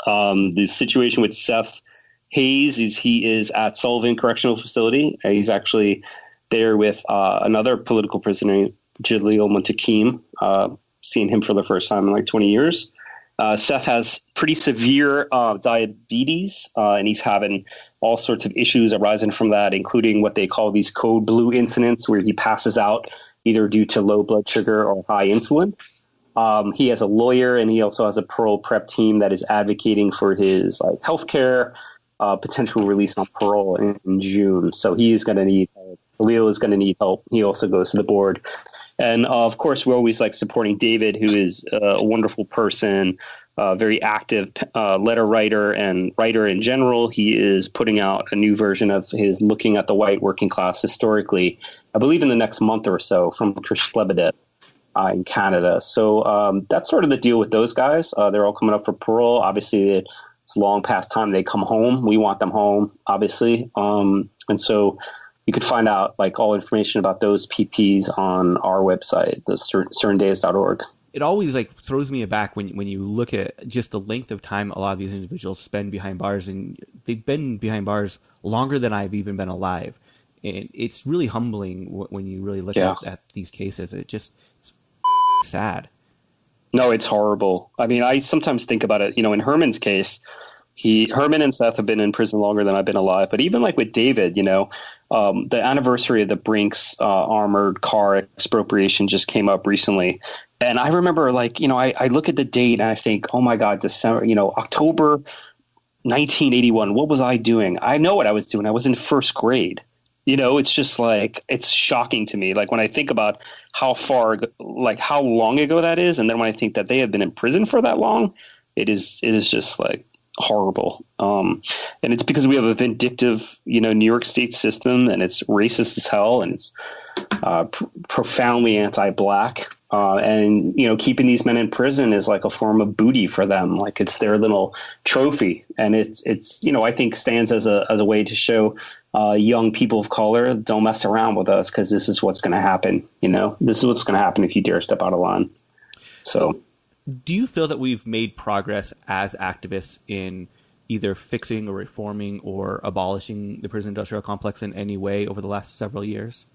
The situation with Seth Hayes is he is at Sullivan Correctional Facility. He's actually there with another political prisoner, Jalil Muntakim, seeing him for the first time in like 20 years. Seth has pretty severe diabetes, and he's having all sorts of issues arising from that, including what they call these code blue incidents, where he passes out either due to low blood sugar or high insulin. He has a lawyer, and he also has a parole prep team that is advocating for his healthcare, potential release on parole in June. So he's going to need help. Leo is going to need help. He also goes to the board. And of course, we're always supporting David, who is a wonderful person, very active letter writer and writer in general. He is putting out a new version of his Looking at the White Working Class Historically, I believe in the next month or so, from Chris Lebedev in Canada. So that's sort of the deal with those guys. They're all coming up for parole. Obviously, it's long past time they come home. We want them home, obviously. And so you could find out all information about those PPs on our website, the cerndays.org. It always throws me aback when you look at just the length of time a lot of these individuals spend behind bars, and they've been behind bars longer than I've even been alive. And it's really humbling when you really look at these cases. It's sad. No, it's horrible. I mean, I sometimes think about it, in Herman's case, Herman and Seth have been in prison longer than I've been alive. But even with David, the anniversary of the Brinks armored car expropriation just came up recently. And I remember I look at the date and I think, oh my God, December, October 1981. What was I doing? I know what I was doing. I was in first grade. It's just it's shocking to me. When I think about how long ago that is. And then when I think that they have been in prison for that long, it is just horrible. And it's because we have a vindictive, New York State system, and it's racist as hell, and it's profoundly anti-Black. And, keeping these men in prison is a form of booty for them. It's their little trophy. And it's I think stands as a way to show young people of color, don't mess around with us, because this is what's going to happen. This is what's going to happen if you dare step out of line. So do you feel that we've made progress as activists in either fixing or reforming or abolishing the prison industrial complex in any way over the last several years?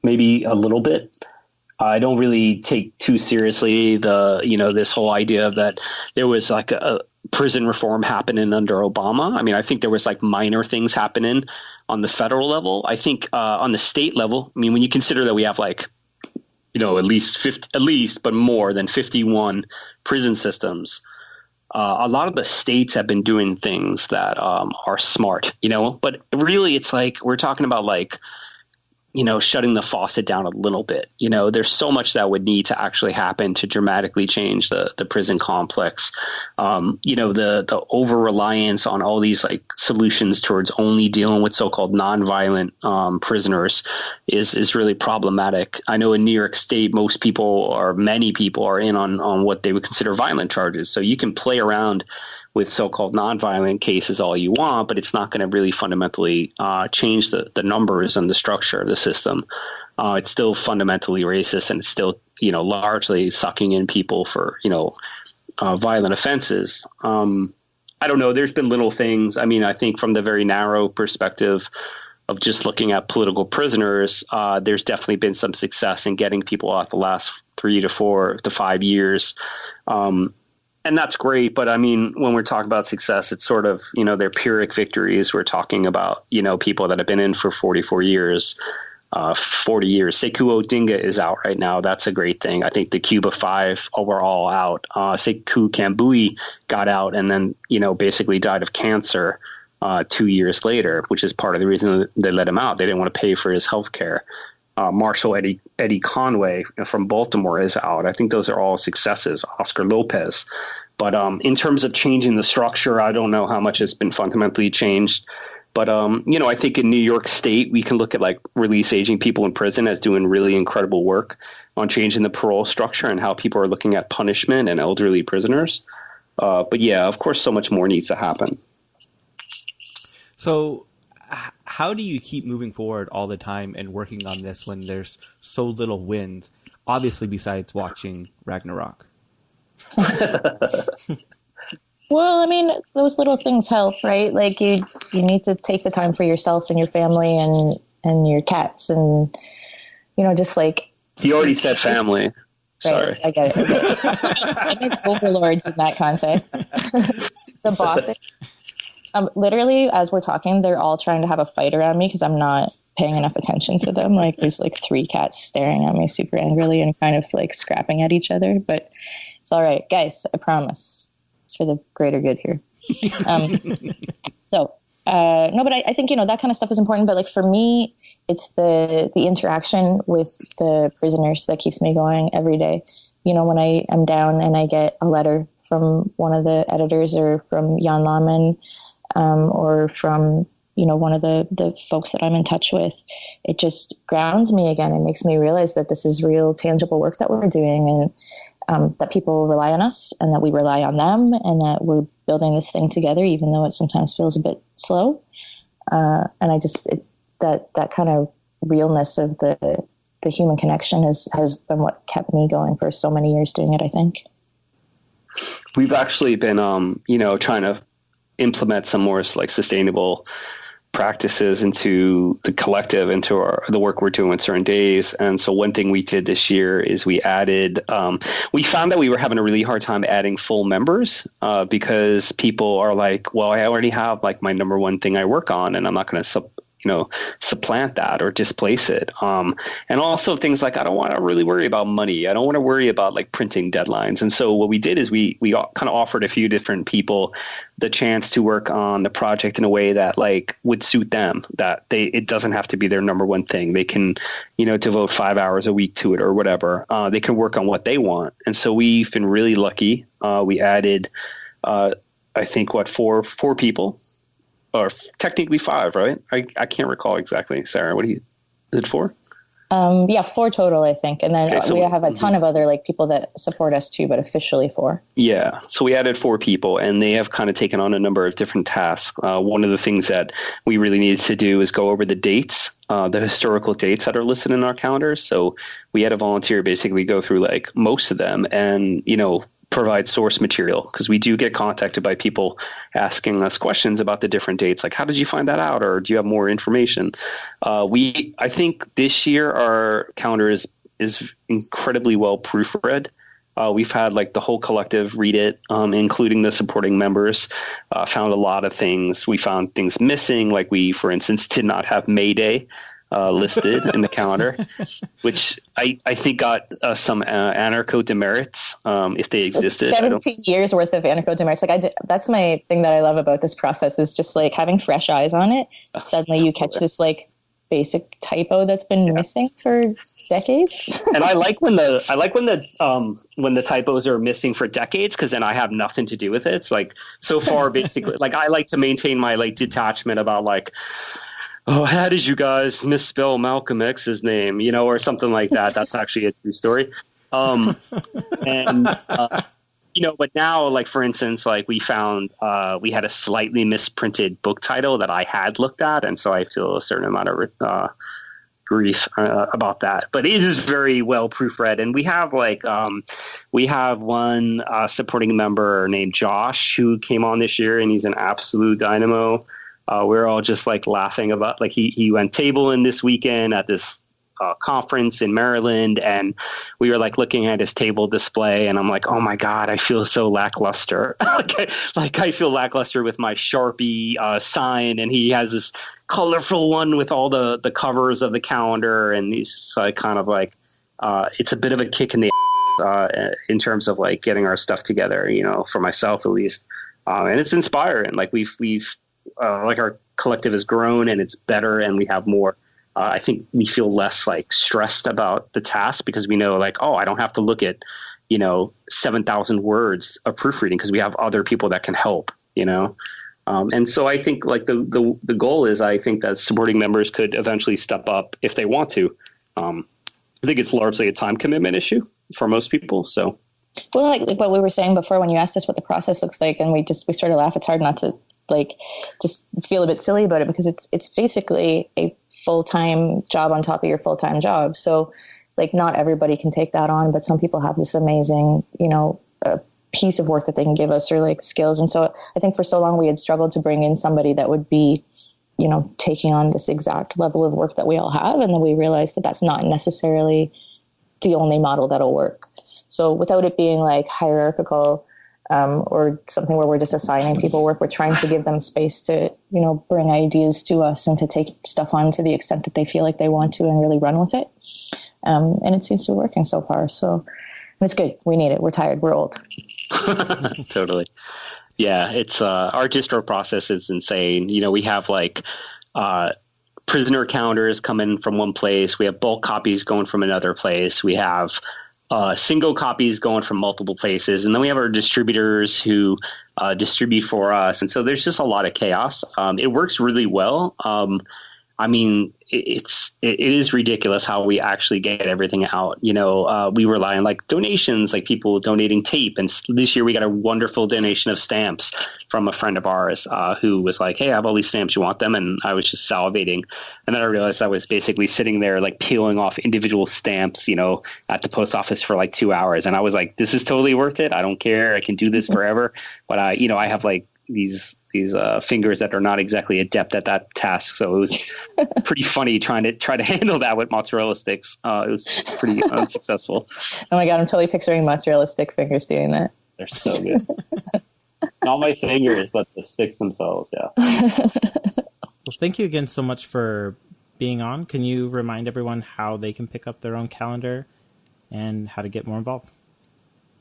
Maybe a little bit. I don't really take too seriously this whole idea that there was a prison reform happening under Obama. I mean, I think there was minor things happening on the federal level. I think on the state level, when you consider that we have at least, but more than 51 prison systems. A lot of the states have been doing things that are smart, but really it's we're talking about shutting the faucet down a little bit. There's so much that would need to actually happen to dramatically change the prison complex. The over-reliance on all these solutions towards only dealing with so-called nonviolent prisoners is really problematic. I know in New York State, many people are in on what they would consider violent charges. So you can play around with so-called nonviolent cases all you want, but it's not going to really fundamentally change the numbers and the structure of the system. It's still fundamentally racist, and it's still, largely sucking in people for, violent offenses. I don't know. There's been little things. I mean, I think from the very narrow perspective of just looking at political prisoners, there's definitely been some success in getting people out the last 3 to 4 to 5 years. And that's great. But I mean, when we're talking about success, it's sort of, they're Pyrrhic victories. We're talking about, people that have been in for 44 years, 40 years. Sekou Odinga is out right now. That's a great thing. I think the Cuba Five were all out. Sekou Kambui got out and then, basically died of cancer 2 years later, which is part of the reason they let him out. They didn't want to pay for his health care. Marshall Eddie Conway from Baltimore is out. I think those are all successes. Oscar Lopez. But in terms of changing the structure, I don't know how much has been fundamentally changed. But, I think in New York State, we can look at release aging people in prison as doing really incredible work on changing the parole structure and how people are looking at punishment and elderly prisoners. But yeah, of course, so much more needs to happen. So how do you keep moving forward all the time and working on this when there's so little wins, obviously besides watching Ragnarok? Well, I mean, those little things help, right? You need to take the time for yourself and your family and your cats and, just You already said family. Sorry. I get it. I meant overlords in that context. The bosses. Literally, as we're talking, they're all trying to have a fight around me because I'm not paying enough attention to them. Like there's like 3 cats staring at me super angrily and kind of like scrapping at each other. But it's all right, guys. I promise. It's for the greater good here. No, but I think, that kind of stuff is important. But like for me, it's the interaction with the prisoners that keeps me going every day. When I am down and I get a letter from one of the editors or from Jan Laman, or from, one of the folks that I'm in touch with, it just grounds me again. It makes me realize that this is real tangible work that we're doing, and that people rely on us and that we rely on them, and that we're building this thing together, even though it sometimes feels a bit slow. And I just, that kind of realness of the human connection has been what kept me going for so many years doing it, I think. We've actually been, trying to implement some more like sustainable practices into the collective, into the work we're doing with certain days. And so one thing we did this year is we added, we found that we were having a really hard time adding full members, because people are like, well, I already have like my number one thing I work on, and I'm not going to supplant that or displace it. And also things like, I don't want to really worry about money. I don't want to worry about like printing deadlines. And so what we did is we kind of offered a few different people the chance to work on the project in a way that like would suit them, that it doesn't have to be their number one thing. They can, devote 5 hours a week to it or whatever. They can work on what they want. And so we've been really lucky. We added, I think four people. Or technically 5, right? I can't recall exactly. Sarah, what is it 4? 4 total, I think. And then we have a ton of other like people that support us too, but officially 4. Yeah. So we added 4 people, and they have kind of taken on a number of different tasks. One of the things that we really needed to do is go over the dates, the historical dates that are listed in our calendars. So we had a volunteer basically go through like most of them and, provide source material, because we do get contacted by people asking us questions about the different dates, like how did you find that out, or do you have more information? I think this year our calendar is incredibly well proofread. We've had like the whole collective read it, including the supporting members, found a lot of things. We found things missing, like we, for instance, did not have May Day listed in the calendar, which I think got some anarcho demerits, if they existed. 17 years worth of anarcho demerits. Like that's my thing that I love about this process, is just like having fresh eyes on it. Suddenly you catch this like basic typo that's been missing for decades. And I like when the typos are missing for decades, because then I have nothing to do with it. It's like so far basically like I like to maintain my like detachment about like, oh, how did you guys misspell Malcolm X's name, or something like that. That's actually a true story. But now, like, for instance, like we found we had a slightly misprinted book title that I had looked at. And so I feel a certain amount of grief about that. But it is very well proofread. And we have one supporting member named Josh who came on this year, and he's an absolute dynamo. We're all just like laughing about like he went tabling this weekend at this conference in Maryland, and we were like looking at his table display, and I'm like, oh my God, I feel so lackluster. I feel lackluster with my Sharpie sign, and he has this colorful one with all the covers of the calendar, and he's like kind of like it's a bit of a kick in the in terms of like getting our stuff together, for myself at least, and it's inspiring. Like we've like our collective has grown and it's better, and we have more. I think we feel less like stressed about the task, because we know like, oh, I don't have to look at, 7,000 words of proofreading, because we have other people that can help, and so I think like the goal is, I think that supporting members could eventually step up if they want to. I think it's largely a time commitment issue for most people. So, well, like what we were saying before, when you asked us what the process looks like, and we sort of laugh. It's hard not to like just feel a bit silly about it, because it's basically a full-time job on top of your full-time job. So like not everybody can take that on, but some people have this amazing, piece of work that they can give us, or like skills. And so I think for so long we had struggled to bring in somebody that would be, taking on this exact level of work that we all have. And then we realized that that's not necessarily the only model that'll work. So without it being like hierarchical, or something where we're just assigning people work, we're trying to give them space to, bring ideas to us and to take stuff on to the extent that they feel like they want to and really run with it. And it seems to be working so far. So it's good. We need it. We're tired. We're old. Totally. Yeah, it's our distro process is insane. We have like prisoner counters coming from one place. We have bulk copies going from another place. We have single copies going from multiple places. And then we have our distributors who distribute for us. And so there's just a lot of chaos. It works really well. It is ridiculous how we actually get everything out. We rely on like donations, like people donating tape. And this year we got a wonderful donation of stamps from a friend of ours who was like, hey, I have all these stamps. You want them? And I was just salivating. And then I realized I was basically sitting there like peeling off individual stamps, at the post office for like 2 hours. And I was like, this is totally worth it. I don't care. I can do this forever. But I have like these fingers that are not exactly adept at that task. So it was pretty funny trying to handle that with mozzarella sticks. It was pretty unsuccessful. Oh my God, I'm totally picturing mozzarella stick fingers doing that. They're so good. Not my fingers, but the sticks themselves. Yeah. Well, thank you again so much for being on. Can you remind everyone how they can pick up their own calendar and how to get more involved?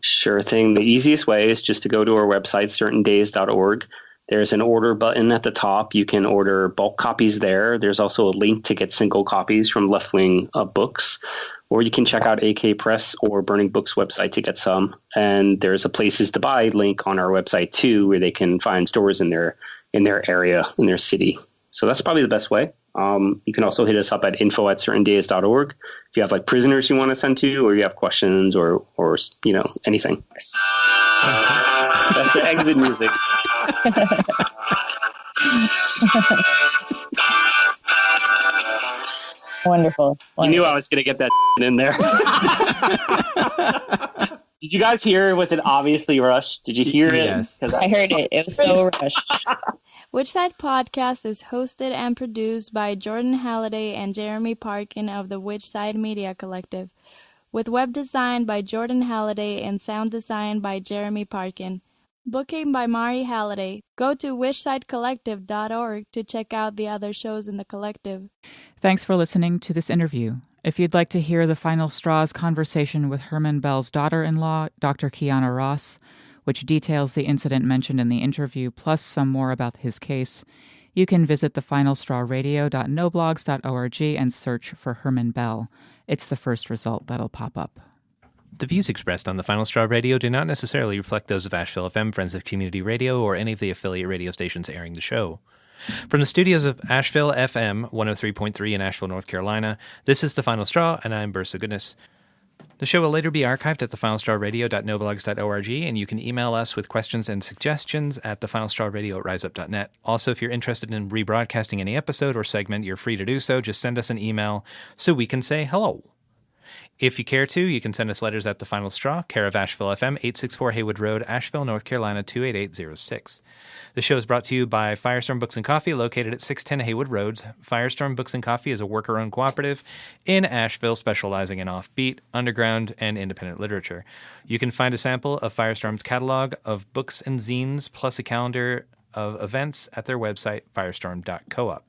Sure thing. The easiest way is just to go to our website, certaindays.org. There's an order button at the top. You can order bulk copies there. There's also a link to get single copies from Left Wing books. Or you can check out AK Press or Burning Books website to get some. And there's a places to buy link on our website too, where they can find stores in their area, in their city. So that's probably the best way. You can also hit us up at info@certaindays.org if you have like prisoners you want to send to, or you have questions or anything. That's the exit music. Wonderful. You knew I was going to get that in there. Did you guys hear? Was it obviously rushed? Did you hear it? Yes. I heard it. It was so rushed. Which Side Podcast is hosted and produced by Jordan Halliday and Jeremy Parkin of the Which Side Media Collective, with web design by Jordan Halliday and sound design by Jeremy Parkin. Booking by Mari Halliday. Go to whichsidecollective.org to check out the other shows in the collective. Thanks for listening to this interview. If you'd like to hear the Final Straw's conversation with Herman Bell's daughter-in-law, Dr. Kiana Ross, which details the incident mentioned in the interview, plus some more about his case, you can visit thefinalstrawradio.noblogs.org and search for Herman Bell. It's the first result that'll pop up. The views expressed on the Final Straw Radio do not necessarily reflect those of Asheville FM, Friends of Community Radio, or any of the affiliate radio stations airing the show. From the studios of Asheville FM 103.3 in Asheville, North Carolina, this is The Final Straw, and I'm Bursa Goodness. The show will later be archived at thefinalstrawradio.noblogs.org, and you can email us with questions and suggestions at thefinalstrawradio@riseup.net. Also, if you're interested in rebroadcasting any episode or segment, you're free to do so. Just send us an email so we can say hello. If you care to, you can send us letters at The Final Straw, care of Asheville FM, 864 Haywood Road, Asheville, North Carolina, 28806. The show is brought to you by Firestorm Books and Coffee, located at 610 Haywood Roads. Firestorm Books and Coffee is a worker-owned cooperative in Asheville specializing in offbeat, underground, and independent literature. You can find a sample of Firestorm's catalog of books and zines, plus a calendar of events at their website, firestorm.coop.